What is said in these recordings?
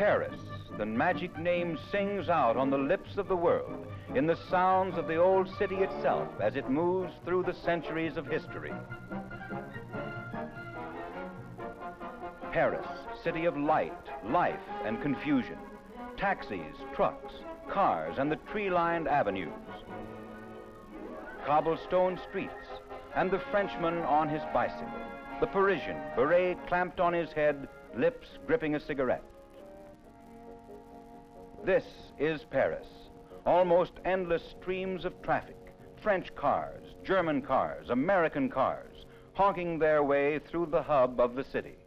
Paris, the magic name sings out on the lips of the world, in the sounds of the old city itself as it moves through the centuries of history. Paris, city of light, life, and confusion. Taxis, trucks, cars, and the tree-lined avenues. Cobblestone streets, and the Frenchman on his bicycle. The Parisian, beret clamped on his head, lips gripping a cigarette. This is Paris. Almost endless streams of traffic. French cars, German cars, American cars, honking their way through the hub of the city.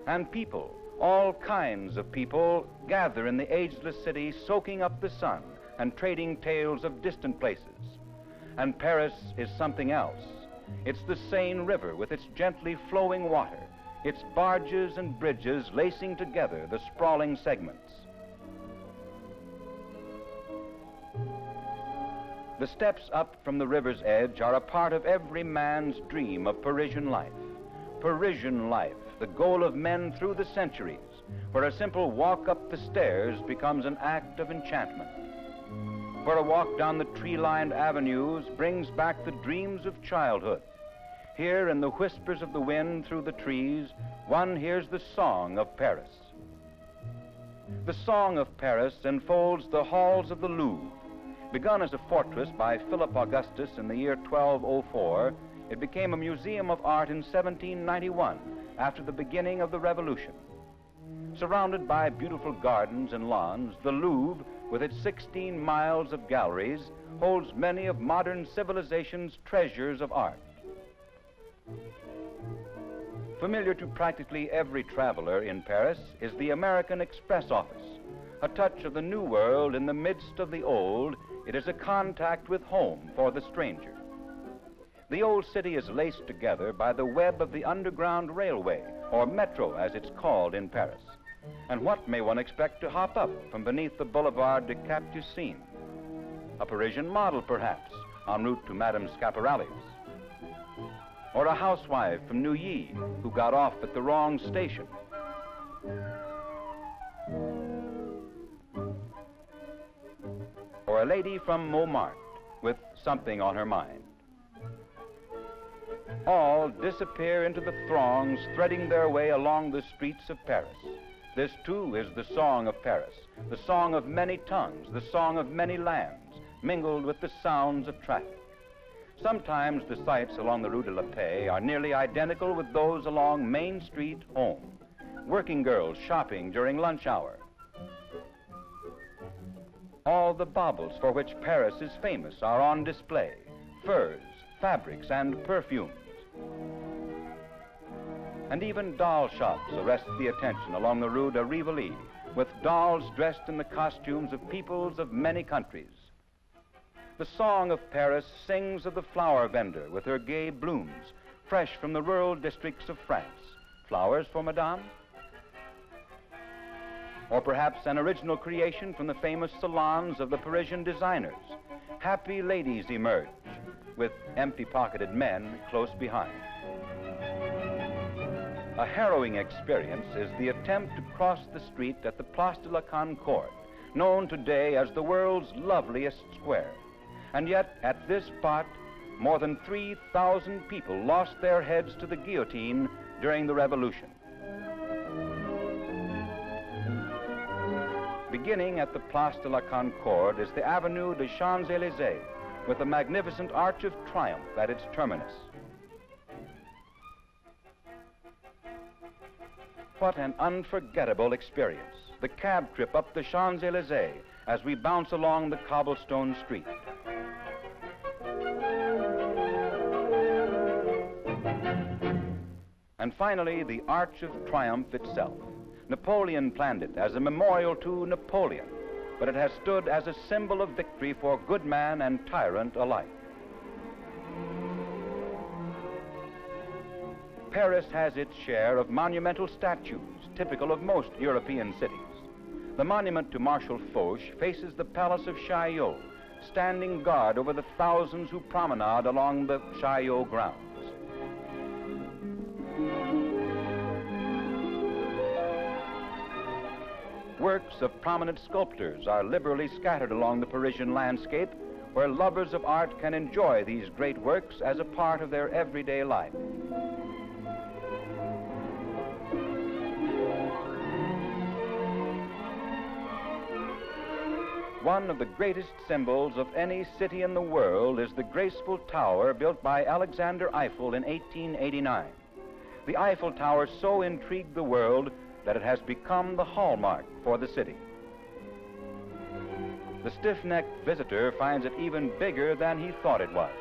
And people, all kinds of people, gather in the ageless city, soaking up the sun and trading tales of distant places. And Paris is something else. It's the Seine River with its gently flowing water, its barges and bridges lacing together the sprawling segments. The steps up from the river's edge are a part of every man's dream of Parisian life. Parisian life, the goal of men through the centuries, where a simple walk up the stairs becomes an act of enchantment, where a walk down the tree-lined avenues brings back the dreams of childhood. Here, in the whispers of the wind through the trees, one hears the song of Paris. The song of Paris enfolds the halls of the Louvre. Begun as a fortress by Philip Augustus in the year 1204, it became a museum of art in 1791, after the beginning of the Revolution. Surrounded by beautiful gardens and lawns, the Louvre, with its 16 miles of galleries, holds many of modern civilization's treasures of art. Familiar to practically every traveler in Paris is the American Express office. A touch of the new world in the midst of the old, it is a contact with home for the stranger. The old city is laced together by the web of the underground railway, or metro as it's called in Paris. And what may one expect to hop up from beneath the Boulevard de Capucines? A Parisian model, perhaps, en route to Madame Schiaparelli's. Or a housewife from Neuilly who got off at the wrong station. Or a lady from Montmartre with something on her mind. All disappear into the throngs threading their way along the streets of Paris. This, too, is the song of Paris, the song of many tongues, the song of many lands, mingled with the sounds of traffic. Sometimes the sights along the Rue de la Paix are nearly identical with those along Main Street home. Working girls shopping during lunch hour. All the baubles for which Paris is famous are on display. Furs, fabrics, and perfumes. And even doll shops arrest the attention along the Rue de Rivoli, with dolls dressed in the costumes of peoples of many countries. The song of Paris sings of the flower vendor with her gay blooms, fresh from the rural districts of France. Flowers for Madame? Or perhaps an original creation from the famous salons of the Parisian designers. Happy ladies emerge, with empty-pocketed men close behind. A harrowing experience is the attempt to cross the street at the Place de la Concorde, known today as the world's loveliest square. And yet, at this spot, more than 3,000 people lost their heads to the guillotine during the Revolution. Beginning at the Place de la Concorde is the Avenue des Champs-Élysées, with the magnificent Arch of Triumph at its terminus. What an unforgettable experience, the cab trip up the Champs-Élysées as we bounce along the cobblestone street. And finally, the Arch of Triumph itself. Napoleon planned it as a memorial to Napoleon, but it has stood as a symbol of victory for good man and tyrant alike. Paris has its share of monumental statues, typical of most European cities. The monument to Marshal Foch faces the Palace of Chaillot, standing guard over the thousands who promenade along the Chaillot grounds. Works of prominent sculptors are liberally scattered along the Parisian landscape, where lovers of art can enjoy these great works as a part of their everyday life. One of the greatest symbols of any city in the world is the graceful tower built by Alexander Eiffel in 1889. The Eiffel Tower so intrigued the world that it has become the hallmark for the city. The stiff-necked visitor finds it even bigger than he thought it was.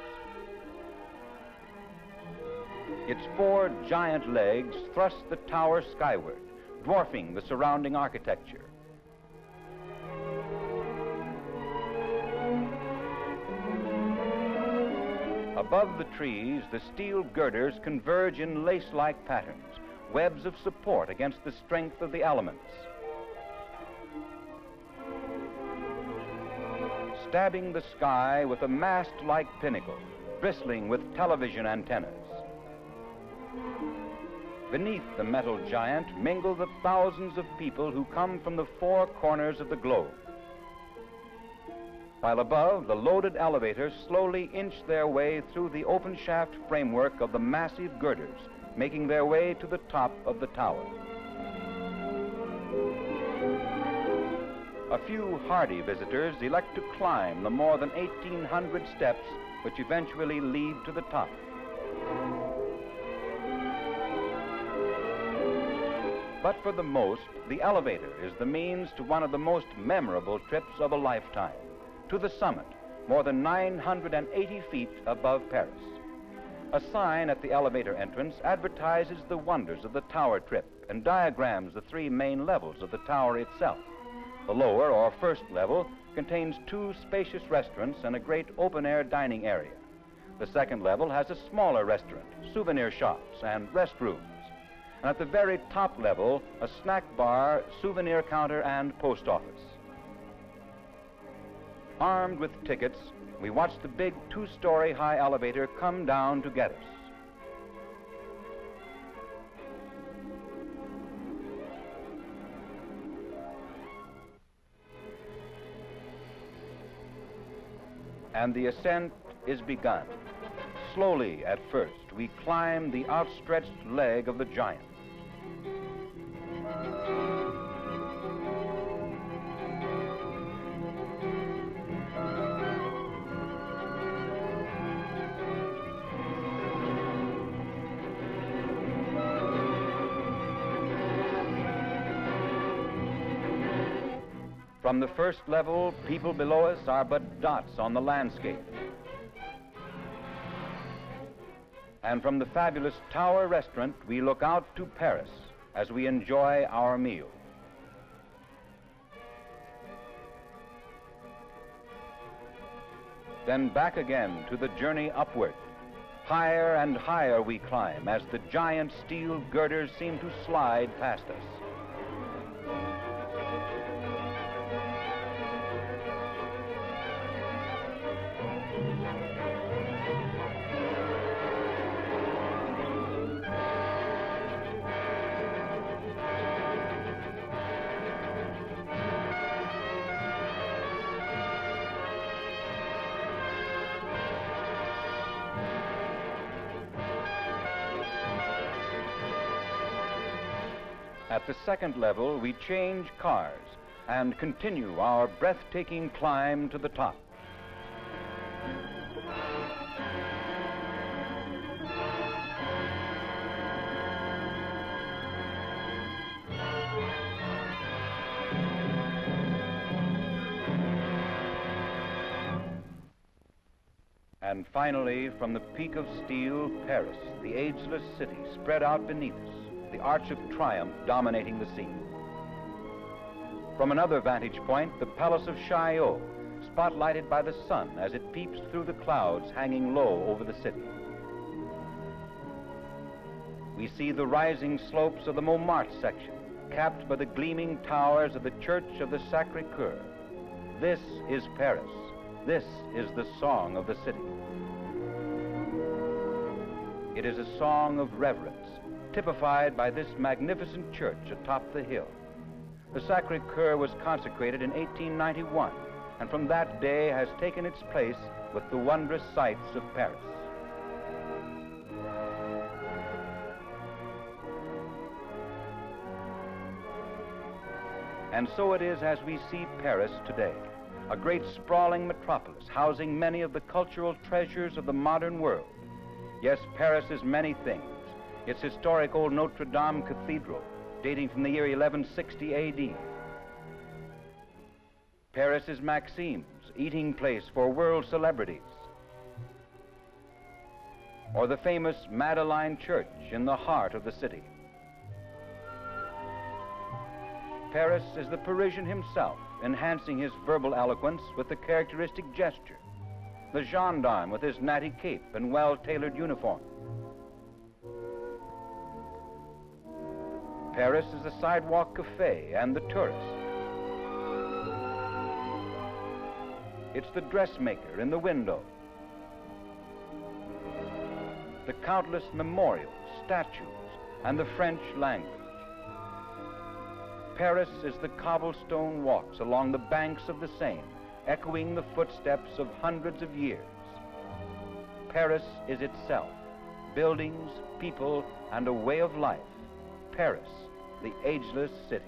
Its 4 giant legs thrust the tower skyward, dwarfing the surrounding architecture. Above the trees, the steel girders converge in lace-like patterns, webs of support against the strength of the elements. Stabbing the sky with a mast-like pinnacle, bristling with television antennas. Beneath the metal giant mingle the thousands of people who come from the 4 corners of the globe. While above, the loaded elevators slowly inch their way through the open shaft framework of the massive girders, making their way to the top of the tower. A few hardy visitors elect to climb the more than 1,800 steps which eventually lead to the top. But for the most, the elevator is the means to one of the most memorable trips of a lifetime, to the summit, more than 980 feet above Paris. A sign at the elevator entrance advertises the wonders of the tower trip and diagrams the 3 main levels of the tower itself. The lower, or first level, contains 2 spacious restaurants and a great open-air dining area. The second level has a smaller restaurant, souvenir shops, and restrooms. And at the very top level, a snack bar, souvenir counter, and post office. Armed with tickets, we watch the big 2-story high elevator come down to get us. And the ascent is begun. Slowly at first, we climb the outstretched leg of the giant. From the first level, people below us are but dots on the landscape. And from the fabulous Tower restaurant, we look out to Paris as we enjoy our meal. Then back again to the journey upward. Higher and higher we climb as the giant steel girders seem to slide past us. At the second level, we change cars and continue our breathtaking climb to the top. And finally, from the peak of steel, Paris, the ageless city spread out beneath us, the Arch of Triumph dominating the scene. From another vantage point, the Palace of Chaillot, spotlighted by the sun as it peeps through the clouds hanging low over the city. We see the rising slopes of the Montmartre section, capped by the gleaming towers of the Church of the Sacré-Cœur. This is Paris. This is the song of the city. It is a song of reverence, typified by this magnificent church atop the hill. The Sacré-Cœur was consecrated in 1891, and from that day has taken its place with the wondrous sights of Paris. And so it is as we see Paris today, a great sprawling metropolis housing many of the cultural treasures of the modern world. Yes, Paris is many things. Its historic old Notre Dame Cathedral, dating from the year 1160 AD. Paris is Maxime's eating place for world celebrities. Or the famous Madeleine Church in the heart of the city. Paris is the Parisian himself, enhancing his verbal eloquence with the characteristic gesture. The gendarme with his natty cape and well-tailored uniform. Paris is the sidewalk cafe and the tourist. It's the dressmaker in the window. The countless memorials, statues, and the French language. Paris is the cobblestone walks along the banks of the Seine, echoing the footsteps of hundreds of years. Paris is itself, buildings, people, and a way of life. Paris, the ageless city.